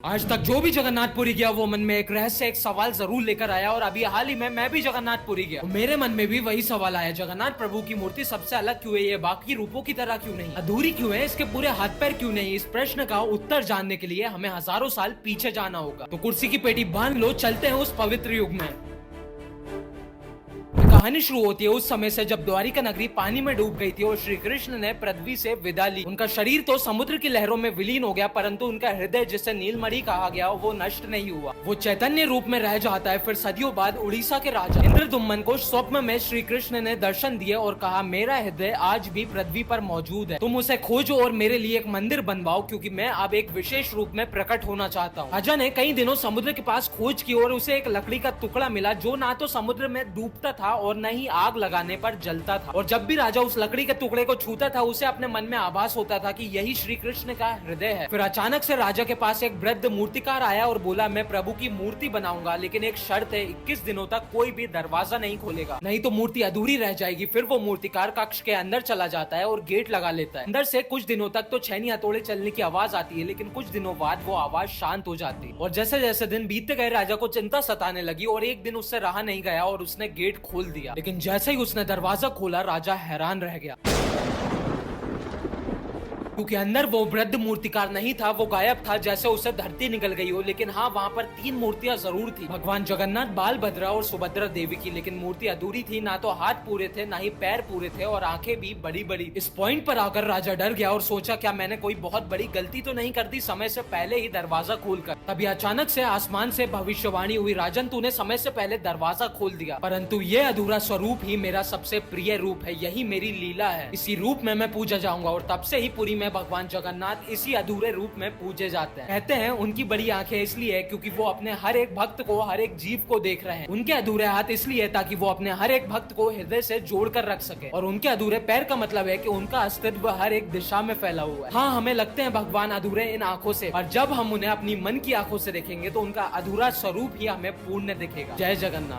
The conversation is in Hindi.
आज तक जो भी जगन्नाथपुरी गया वो मन में एक रहस्य एक सवाल जरूर लेकर आया और अभी हाल ही में मैं भी जगन्नाथपुरी गया। मेरे मन में भी वही सवाल आया, जगन्नाथ प्रभु की मूर्ति सबसे अलग क्यों है, ये बाकी रूपों की तरह क्यों नहीं, अधूरी क्यों है, इसके पूरे हाथ पैर क्यों नहीं। इस प्रश्न का उत्तर जानने के लिए हमें हजारों साल पीछे जाना होगा। तो कुर्सी की पेटी बांध लो, चलते हैं उस पवित्र युग में। कहानी शुरू होती है उस समय से जब द्वारिका नगरी पानी में डूब गई थी और श्री कृष्ण ने पृथ्वी से विदा ली। उनका शरीर तो समुद्र की लहरों में विलीन हो गया, परंतु उनका हृदय, जिसे नीलमणि कहा गया, वो नष्ट नहीं हुआ। वो चैतन्य रूप में रह जाता है। फिर सदियों बाद उड़ीसा के राजा इंद्रदुम्न को स्वप्न में श्री कृष्ण ने दर्शन दिए और कहा, मेरा हृदय आज भी पृथ्वी पर मौजूद है, तुम उसे खोजो और मेरे लिए एक मंदिर बनवाओ, क्योंकि मैं अब एक विशेष रूप में प्रकट होना चाहता हूँ। राजा ने कई दिनों समुद्र के पास खोज की और उसे एक लकड़ी का टुकड़ा मिला जो ना तो समुद्र में डूबता था और न ही आग लगाने पर जलता था। और जब भी राजा उस लकड़ी के टुकड़े को छूता था उसे अपने मन में आभास होता था कि यही श्री कृष्ण का हृदय है। फिर अचानक से राजा के पास एक वृद्ध मूर्तिकार आया और बोला, मैं प्रभु की मूर्ति बनाऊंगा, लेकिन एक शर्त है, 21 दिनों तक कोई भी दरवाजा नहीं खोलेगा, नहीं तो मूर्ति अधूरी रह जाएगी। फिर वो मूर्तिकार कक्ष के अंदर चला जाता है और गेट लगा लेता है। अंदर से कुछ दिनों तक तो छैनी हथौड़े चलने की आवाज आती है, लेकिन कुछ दिनों बाद वो आवाज शांत हो जाती है। और जैसे जैसे दिन बीतते गए राजा को चिंता सताने लगी और एक दिन उससे रहा नहीं गया और उसने गेट खोल दिया। लेकिन जैसे ही उसने दरवाजा खोला राजा हैरान रह गया, क्योंकि अंदर वो वृद्ध मूर्तिकार नहीं था, वो गायब था, जैसे उसे धरती निकल गई हो। लेकिन हाँ, वहाँ पर 3 मूर्तियां जरूर थी, भगवान जगन्नाथ, बालभद्रा और सुभद्रा देवी की। लेकिन मूर्ति अधूरी थी, ना तो हाथ पूरे थे, ना ही पैर पूरे थे और आंखें भी बड़ी बड़ी। इस पॉइंट पर आकर राजा डर गया और सोचा, क्या मैंने कोई बहुत बड़ी गलती तो नहीं कर दी समय से पहले ही दरवाजा खोलकर। तभी अचानक से आसमान से भविष्यवाणी हुई, राजन तूने समय से पहले दरवाजा खोल दिया, परंतु ये अधूरा स्वरूप ही मेरा सबसे प्रिय रूप है, यही मेरी लीला है, इसी रूप में मैं पूजा जाऊंगा। और तब से ही पुरी में भगवान जगन्नाथ इसी अधूरे रूप में पूजे जाते हैं। कहते हैं उनकी बड़ी आंखें इसलिए है क्योंकि वो अपने हर एक भक्त को, हर एक जीव को देख रहे हैं। उनके अधूरे हाथ इसलिए ताकि वो अपने हर एक भक्त को हृदय से जोड़कर रख सके। और उनके अधूरे पैर का मतलब है कि उनका अस्तित्व हर एक दिशा में फैला हुआ है। हाँ, हमें लगते हैं भगवान अधूरे इन आंखों से, और जब हम उन्हें अपनी मन की आंखों से देखेंगे तो उनका अधूरा स्वरूप ही हमें पूर्ण दिखेगा। जय जगन्नाथ।